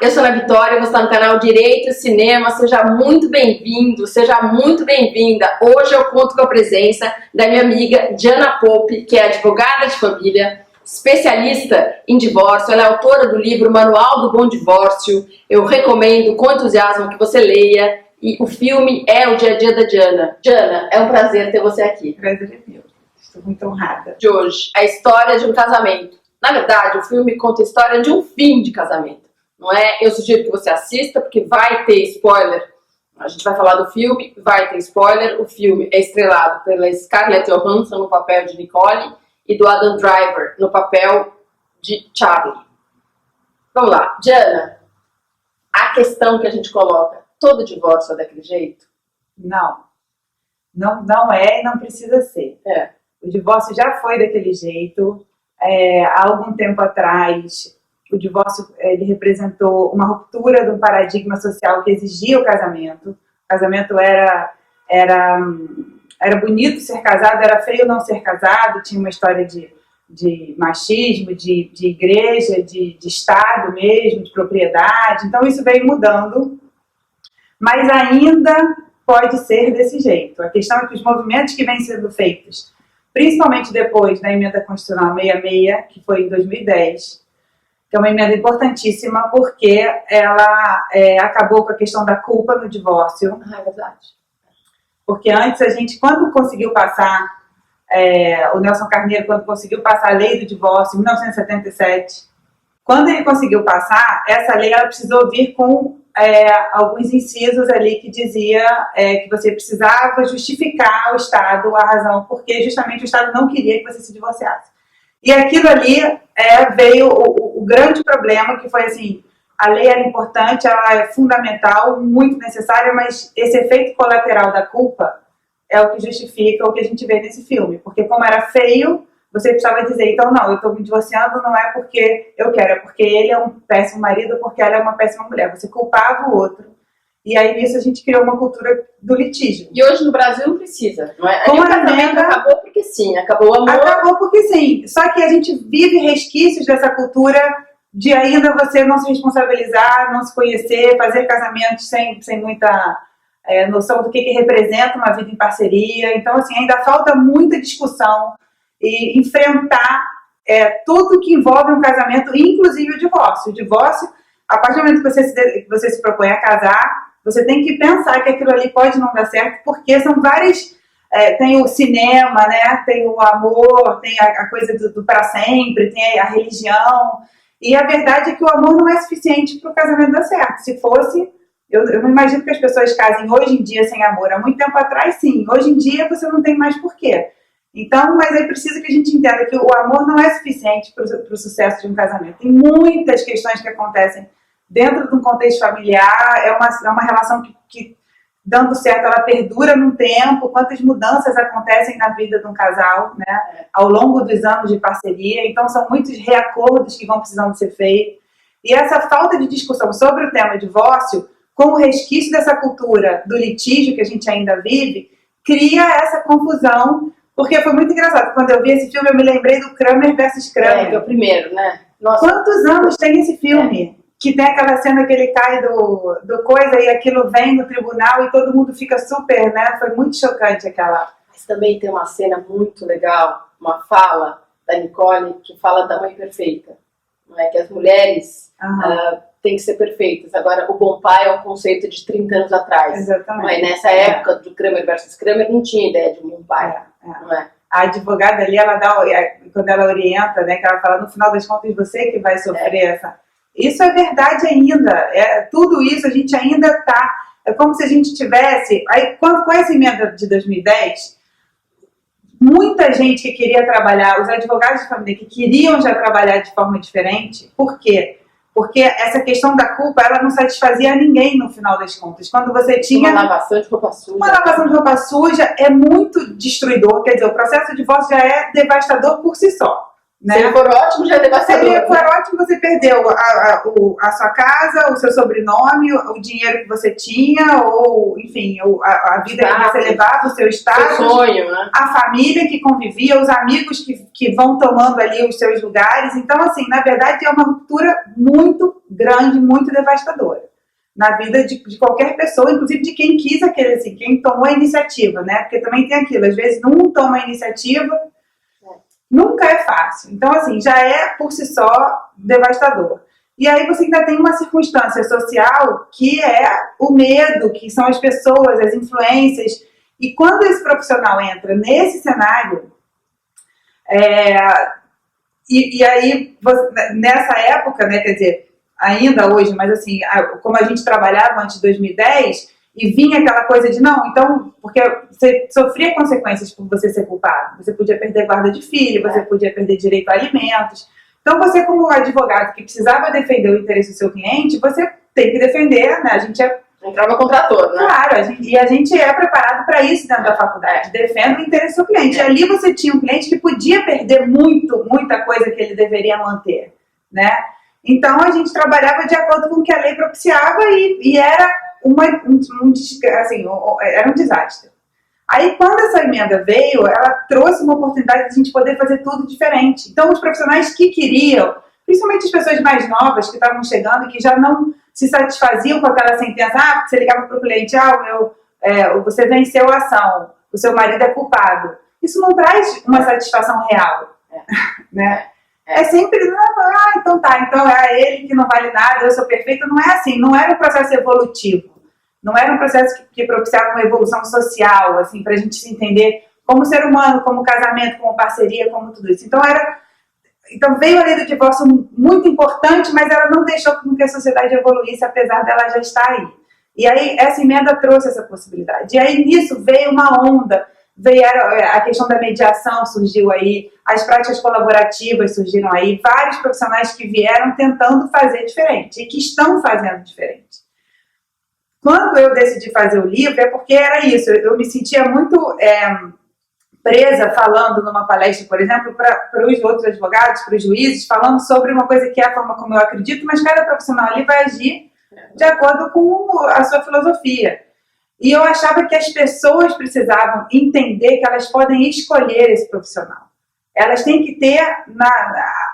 eu sou a Vitória, você está no canal Direito e Cinema, seja muito bem-vindo, seja muito bem-vinda. Hoje eu conto com a presença da minha amiga Diana Pope, que é advogada de família, especialista em divórcio, ela é autora do livro Manual do Bom Divórcio, eu recomendo com entusiasmo que você leia, e o filme é O Dia a Dia da Diana. Diana, é um prazer ter você aqui. Prazer é meu, estou muito honrada. De hoje, a história de um casamento. Na verdade, o filme conta a história de um fim de casamento. Não é? Eu sugiro que você assista, porque vai ter spoiler. A gente vai falar do filme, vai ter spoiler. O filme é estrelado pela Scarlett Johansson no papel de Nicole e do Adam Driver no papel de Charlie. Vamos lá. Diana, a questão que a gente coloca, todo divórcio é daquele jeito? Não é e não precisa ser. O divórcio já foi daquele jeito. Há algum tempo atrás, o divórcio ele representou uma ruptura de um paradigma social que exigia o casamento. O casamento era bonito ser casado, era feio não ser casado, tinha uma história de machismo, de igreja, de Estado mesmo, de propriedade. Então isso veio mudando, mas ainda pode ser desse jeito. A questão é que os movimentos que vêm sendo feitos, principalmente depois da emenda constitucional 66, que foi em 2010, que é uma emenda importantíssima porque ela acabou com a questão da culpa no divórcio. Ah, é verdade. Porque antes a gente, quando conseguiu passar, o Nelson Carneiro, quando conseguiu passar a lei do divórcio, em 1977, quando ele conseguiu passar, essa lei ela precisou vir com alguns incisos ali que dizia que você precisava justificar ao Estado a razão, porque justamente o Estado não queria que você se divorciasse. E aquilo ali veio o grande problema, que foi assim, a lei era importante, ela é fundamental, muito necessária, mas esse efeito colateral da culpa é o que justifica o que a gente vê nesse filme. Porque como era feio, você precisava dizer, então não, eu estou me divorciando não é porque eu quero, é porque ele é um péssimo marido, porque ela é uma péssima mulher. Você culpava o outro. E aí nisso a gente criou uma cultura do litígio. E hoje no Brasil não precisa, não é? Com o casamento acabou porque sim, acabou o amor. Acabou porque sim. Só que a gente vive resquícios dessa cultura de ainda você não se responsabilizar, não se conhecer, fazer casamentos sem muita noção do que representa uma vida em parceria. Então, assim, ainda falta muita discussão e enfrentar tudo que envolve um casamento, inclusive o divórcio. O divórcio, a partir do momento que você se propõe a casar, você tem que pensar que aquilo ali pode não dar certo, porque são várias... tem o cinema, né? Tem o amor, tem a coisa do para sempre, tem a religião. E a verdade é que o amor não é suficiente para o casamento dar certo. Se fosse, eu não imagino que as pessoas casem hoje em dia sem amor. Há muito tempo atrás, sim. Hoje em dia, você não tem mais porquê. Então, mas aí precisa que a gente entenda que o amor não é suficiente para o sucesso de um casamento. Tem muitas questões que acontecem dentro de um contexto familiar. É uma relação que dando certo, ela perdura num tempo, quantas mudanças acontecem na vida de um casal, né, ao longo dos anos de parceria. Então, são muitos reacordos que vão precisando ser feitos. E essa falta de discussão sobre o tema divórcio, com o resquício dessa cultura do litígio que a gente ainda vive, cria essa confusão, porque foi muito engraçado. Quando eu vi esse filme, eu me lembrei do Kramer versus Kramer. Que é o primeiro, né? Nossa. Quantos anos tem esse filme? Que tem aquela cena que ele cai do coisa e aquilo vem no tribunal e todo mundo fica super, né? Foi muito chocante aquela. Mas também tem uma cena muito legal, uma fala da Nicole que fala da mãe perfeita. Não é? Que as mulheres têm que ser perfeitas. Agora, o bom pai é um conceito de 30 anos atrás. Exatamente. Mas nessa época do Kramer versus Kramer não tinha ideia de um bom pai. Não é? A advogada ali, ela quando ela orienta, né? Que ela fala, no final das contas, você que vai sofrer essa... Isso é verdade ainda, tudo isso a gente ainda está, é como se a gente tivesse, aí com essa emenda de 2010, muita gente que queria trabalhar, os advogados de família que queriam já trabalhar de forma diferente, por quê? Porque essa questão da culpa, ela não satisfazia a ninguém no final das contas. Quando você tinha... Uma lavação de roupa suja. Uma lavação de roupa suja é muito destruidor, quer dizer, o processo de divórcio já é devastador por si só. né? Se ele for ótimo, já é devastador. Se ele for ótimo, você perdeu a sua casa, o seu sobrenome, o dinheiro que você tinha, ou, enfim, a vida que você levava, o seu status, seu sonho, né? A família que convivia, os amigos que vão tomando ali os seus lugares. Então, assim, na verdade, é uma ruptura muito grande, muito devastadora na vida de qualquer pessoa, inclusive de quem quis aquele, assim, quem tomou a iniciativa, né? Porque também tem aquilo, às vezes não toma a iniciativa, nunca é fácil. Então, assim, já é por si só devastador. E aí você ainda tem uma circunstância social que é o medo, que são as pessoas, as influências. E quando esse profissional entra nesse cenário, e aí, nessa época, né, quer dizer, ainda hoje, mas assim, como a gente trabalhava antes de 2010, e vinha aquela coisa de, não, então, porque você sofria consequências por você ser culpado. Você podia perder guarda de filho, você podia perder direito a alimentos. Então, você como advogado que precisava defender o interesse do seu cliente, você tem que defender, né? A gente entrava contrator, né? Claro, a gente é preparado para isso dentro da faculdade. Defenda o interesse do seu cliente. E ali você tinha um cliente que podia perder muita coisa que ele deveria manter, né? Então, a gente trabalhava de acordo com o que a lei propiciava e era era um desastre. Aí, quando essa emenda veio, ela trouxe uma oportunidade de a gente poder fazer tudo diferente. Então, os profissionais que queriam, principalmente as pessoas mais novas que estavam chegando e que já não se satisfaziam com aquela sentença, porque você ligava para o cliente, você venceu a ação, o seu marido é culpado. Isso não traz uma satisfação real, né? É sempre, então é ele que não vale nada, eu sou perfeito. Não é assim, não era um processo evolutivo, não era um processo que propiciava uma evolução social, assim, para a gente se entender como ser humano, como casamento, como parceria, como tudo isso. Então veio a lei do divórcio muito importante, mas ela não deixou com que a sociedade evoluísse, apesar dela já estar aí. E aí essa emenda trouxe essa possibilidade. E aí nisso veio uma onda, veio a questão da mediação, surgiu aí, as práticas colaborativas surgiram aí, vários profissionais que vieram tentando fazer diferente e que estão fazendo diferente. Quando eu decidi fazer o livro, é porque era isso, eu me sentia muito presa falando numa palestra, por exemplo, para os outros advogados, para os juízes, falando sobre uma coisa que é a forma como eu acredito, mas cada profissional ali vai agir de acordo com a sua filosofia. E eu achava que as pessoas precisavam entender que elas podem escolher esse profissional. Elas têm que ter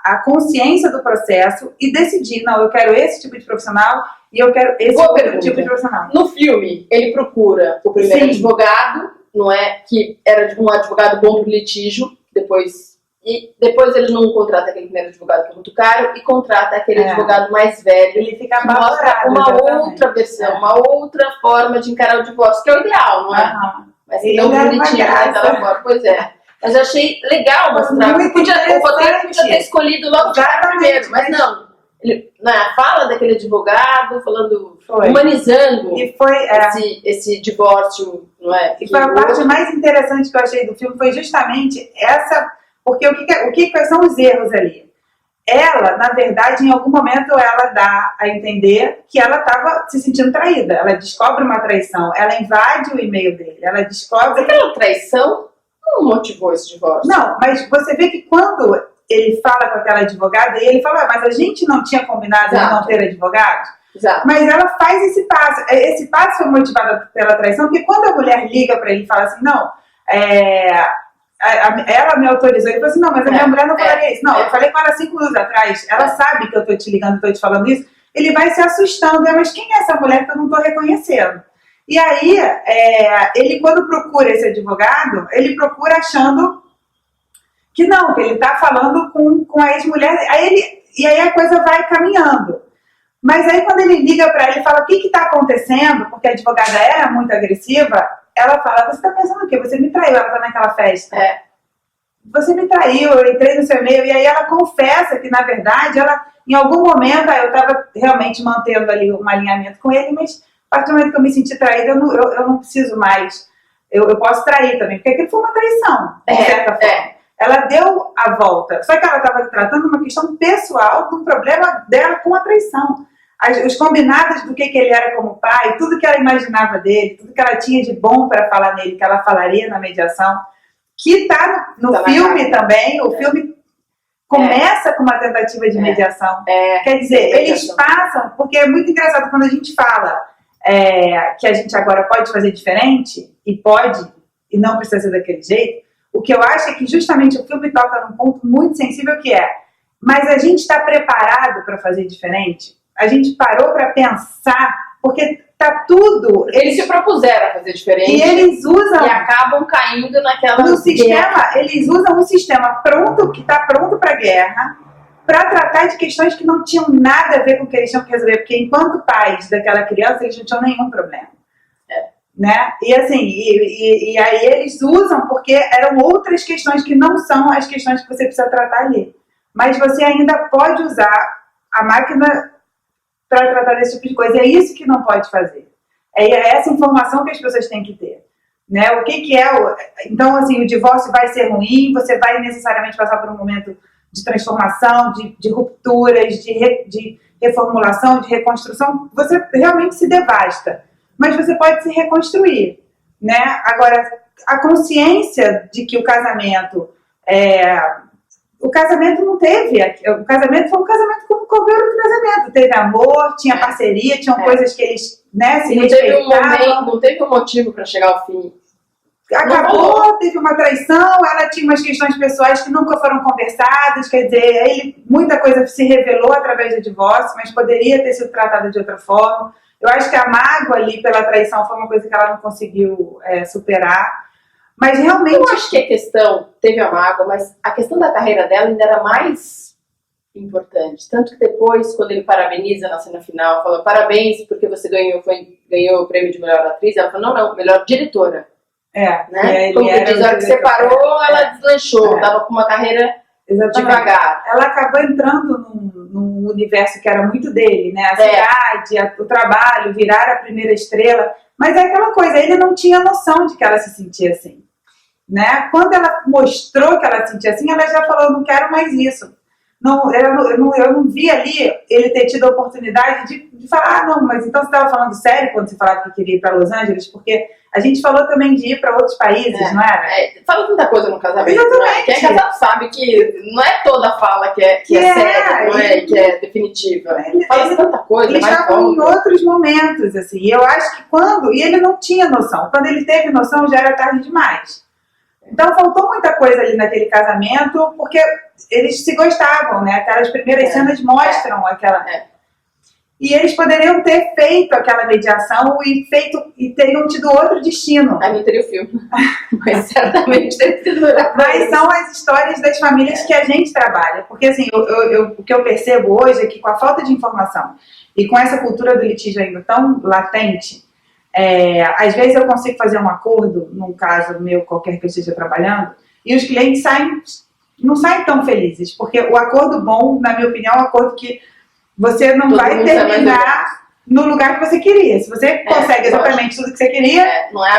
a consciência do processo e decidir, não, eu quero esse tipo de profissional e eu quero esse outro tipo de profissional. No filme, ele procura o primeiro advogado, não é? Que era um advogado bom pro litígio, depois ele não contrata aquele primeiro advogado que é muito caro e contrata aquele advogado mais velho. Ele fica que mostra uma outra versão, uma outra forma de encarar o divórcio, que é o ideal, não é? Mas ele não bonitinho daquela forma, pois é. Mas eu achei legal mostrar. O roteiro podia ter escolhido logo o primeiro, mas não. Ele fala daquele advogado, humanizando esse divórcio, não é? E foi a parte mais interessante que eu achei do filme, foi justamente essa, porque quais são os erros ali? Ela, na verdade, em algum momento ela dá a entender que ela estava se sentindo traída. Ela descobre uma traição, ela invade o e-mail dele, ela descobre... Aquela traição não motivou esse divórcio. Não, mas você vê que quando ele fala com aquela advogada, e ele fala, mas a gente não tinha combinado de não ter advogado? Exato. Mas ela faz esse passo. Esse passo foi motivado pela traição, porque quando a mulher liga para ele e fala assim, não, ela me autorizou, ele falou assim, não, mas a minha mulher não falaria isso. Não, eu falei com ela 5 minutos atrás, ela sabe que eu tô te ligando, tô te falando isso, ele vai se assustando, mas quem é essa mulher que eu não tô reconhecendo? E aí, ele quando procura esse advogado, ele procura achando que não, que ele tá falando com a ex-mulher, e aí a coisa vai caminhando. Mas aí quando ele liga para ela e fala o que está acontecendo, porque a advogada era muito agressiva, ela fala, você está pensando o quê? Você me traiu, ela está naquela festa. Você me traiu, eu entrei no seu e-mail, e aí ela confessa que, na verdade, ela, em algum momento, eu estava realmente mantendo ali um alinhamento com ele, mas a partir do momento que eu me senti traída, eu não preciso mais, eu posso trair também, porque aquilo foi uma traição, de certa forma. Ela deu a volta, só que ela estava tratando uma questão pessoal de um problema dela com a traição. Os combinados do que ele era como pai, tudo que ela imaginava dele, tudo que ela tinha de bom para falar nele, que ela falaria na mediação, que está no filme também. O filme começa com uma tentativa de mediação. Quer dizer, eles passam, porque é muito engraçado quando a gente fala que a gente agora pode fazer diferente, e não precisa ser daquele jeito. O que eu acho é que justamente o filme toca num ponto muito sensível que mas a gente está preparado para fazer diferente? A gente parou para pensar, porque tá tudo... Eles se propuseram a fazer diferente. E eles usam... E acabam caindo naquela... No sistema, eles usam um sistema pronto, que está pronto para guerra, para tratar de questões que não tinham nada a ver com o que eles tinham que resolver, porque enquanto pais daquela criança, eles não tinham nenhum problema. Né? E assim, e aí eles usam porque eram outras questões que não são as questões que você precisa tratar ali. Mas você ainda pode usar a máquina para tratar desse tipo de coisa. É isso que não pode fazer. É essa informação que as pessoas têm que ter. Né? O que é o... Então, assim, o divórcio vai ser ruim, você vai necessariamente passar por um momento de transformação, de rupturas, de reformulação, de reconstrução. Você realmente se devasta. Mas você pode se reconstruir, né? Agora, a consciência de que o casamento não teve, o casamento foi um casamento como qualquer outro casamento, teve amor, tinha parceria, tinham coisas que eles, né, se respeitavam. Não teve um motivo para chegar ao fim. Acabou, teve uma traição, ela tinha umas questões pessoais que nunca foram conversadas, quer dizer, muita coisa se revelou através do divórcio, mas poderia ter sido tratada de outra forma. Eu acho que a mágoa ali pela traição foi uma coisa que ela não conseguiu superar. Mas realmente... Eu acho que a questão teve a mágoa, mas a questão da carreira dela ainda era mais importante. Tanto que depois, quando ele parabeniza na cena final, fala parabéns porque você ganhou o prêmio de melhor atriz, ela falou, não, melhor diretora. Né? Como que diz, a hora que separou, ela deslanchou, tava com uma carreira devagar. Ela acabou entrando num universo que era muito dele, né? A cidade, o trabalho, virar a primeira estrela. Mas é aquela coisa, ele não tinha noção de que ela se sentia assim. Né? Quando ela mostrou que ela se sentia assim, ela já falou, não quero mais isso. Eu não vi ali ele ter tido a oportunidade de falar, não, mas então você estava falando sério quando você falava que queria ir para Los Angeles? Porque a gente falou também de ir para outros países, não era? Fala tanta coisa no casamento. Exatamente. Né? Quem é casado sabe que não é toda fala que é séria, não é? Que é definitiva. Fala tanta coisa. Eles estavam em outros momentos, assim. E eu acho que e ele não tinha noção. Quando ele teve noção, já era tarde demais. Então faltou muita coisa ali naquele casamento, porque eles se gostavam, né? Aquelas primeiras cenas mostram aquela... E eles poderiam ter feito aquela mediação e teriam tido outro destino. Aí não teria o filme. Mas certamente teria sido melhor. Mas são as histórias das famílias que a gente trabalha. Porque assim, o que eu percebo hoje é que com a falta de informação e com essa cultura do litígio ainda tão latente, às vezes eu consigo fazer um acordo, num caso meu, qualquer que eu esteja trabalhando, e os clientes não saem tão felizes. Porque o acordo bom, na minha opinião, é um acordo que você não vai terminar no lugar que você queria. Se você consegue exatamente tudo que você queria,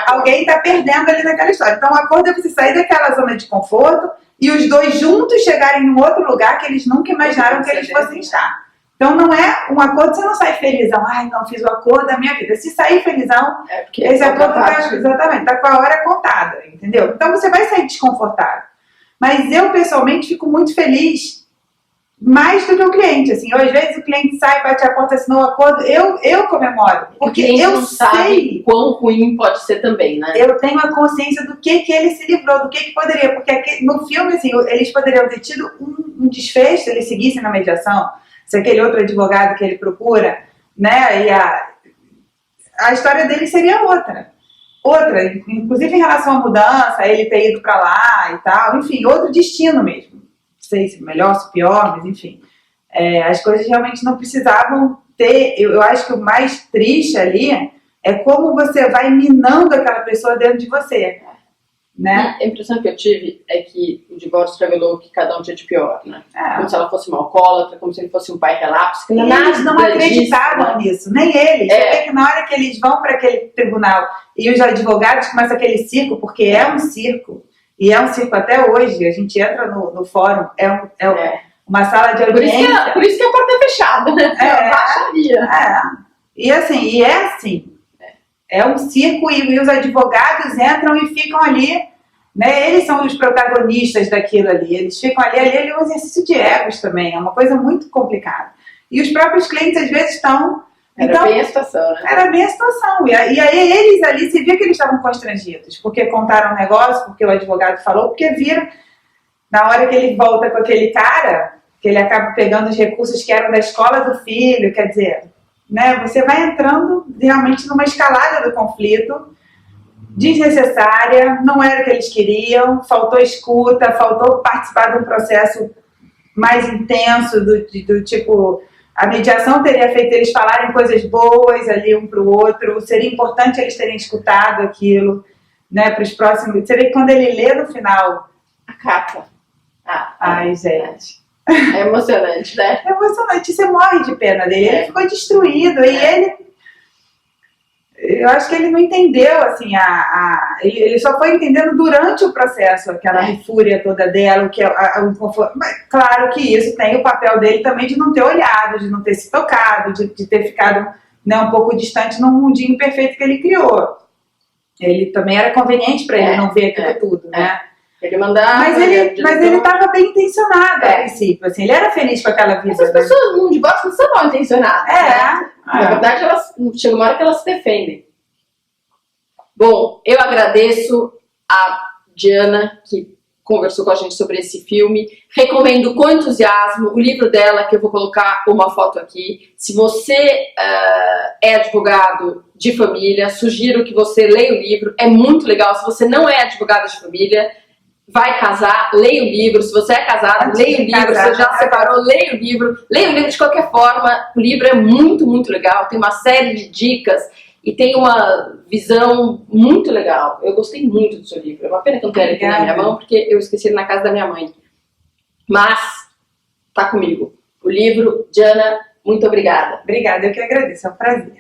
alguém está perdendo ali naquela história. Então o acordo é você sair daquela zona de conforto e os dois juntos chegarem em um outro lugar que eles nunca imaginaram que eles fossem estar. Então não é um acordo, você não sai felizão. Ai, não, fiz o acordo da minha vida. Se sair felizão, esse acordo está com a hora contada, entendeu? Então você vai sair desconfortável. Mas eu, pessoalmente, fico muito feliz, mais do que o cliente. Assim, às vezes o cliente sai, bate a porta, assinou o acordo, eu comemoro. Porque eu sei quão ruim pode ser também, né? Eu tenho a consciência do que ele se livrou, do que poderia. Porque no filme, assim, eles poderiam ter tido um desfecho se eles seguissem na mediação. Se aquele outro advogado que ele procura, né, e a história dele seria outra, inclusive em relação à mudança, ele ter ido para lá e tal, enfim, outro destino mesmo, não sei se melhor, se pior, mas enfim, as coisas realmente não precisavam ter. Eu acho que o mais triste ali é como você vai minando aquela pessoa dentro de você. Né? A impressão que eu tive é que o divórcio revelou que cada um tinha de pior, né? Como se ela fosse uma alcoólatra, como se ele fosse um pai relapso. E eles não acreditavam nisso, nem eles. Você vê que na hora que eles vão para aquele tribunal e os advogados começam aquele circo, porque é um circo, e é um circo até hoje. A gente entra no fórum, uma sala de audiência. Por isso que a porta é fechada, né? Baixaria. E assim, é um circo e os advogados entram e ficam ali né? Eles são os protagonistas daquilo ali. Eles ficam ali é um exercício de egos também, é uma coisa muito complicada. E os próprios clientes às vezes estão... Era bem a situação, né? Era bem a situação. E aí eles ali, se via que eles estavam constrangidos, porque contaram um negócio, porque o advogado falou, porque viram, na hora que ele volta com aquele cara, que ele acaba pegando os recursos que eram da escola do filho, quer dizer, né, você vai entrando realmente numa escalada do conflito, desnecessária, não era o que eles queriam, faltou escuta, faltou participar de um processo mais intenso, do tipo... A mediação teria feito eles falarem coisas boas ali um para o outro, seria importante eles terem escutado aquilo, né, para os próximos... Você vê que quando ele lê no final... A capa. Ai, gente... É emocionante, né? É emocionante, você morre de pena dele, ele ficou destruído, e ele... Eu acho que ele não entendeu, assim, ele só foi entendendo durante o processo, aquela fúria toda dela, mas claro que isso tem o papel dele também de não ter olhado, de não ter se tocado, de ter ficado, né, um pouco distante num mundinho perfeito que ele criou. Ele também era conveniente para ele não ver aquilo tudo, né? Ele mandava... Mas ele estava bem intencionado a princípio, assim, ele era feliz com aquela vida. Essas pessoas no mundo de boxe não são mal intencionadas. Né? Na verdade, chega uma hora que elas se defendem. Bom, eu agradeço a Diana, que conversou com a gente sobre esse filme. Recomendo com entusiasmo o livro dela, que eu vou colocar uma foto aqui. Se você é advogado de família, sugiro que você leia o livro. É muito legal. Se você não é advogado de família, vai casar, leia o livro. Se você é casado, leia o livro. Se você já separou, leia o livro. Leia o livro de qualquer forma. O livro é muito, muito legal. Tem uma série de dicas e tem uma visão muito legal. Eu gostei muito do seu livro. É uma pena que eu não tenho ele aqui na minha mão, porque eu esqueci ele na casa da minha mãe. Mas tá comigo. O livro, Diana, muito obrigada. Obrigada, eu que agradeço. É um prazer.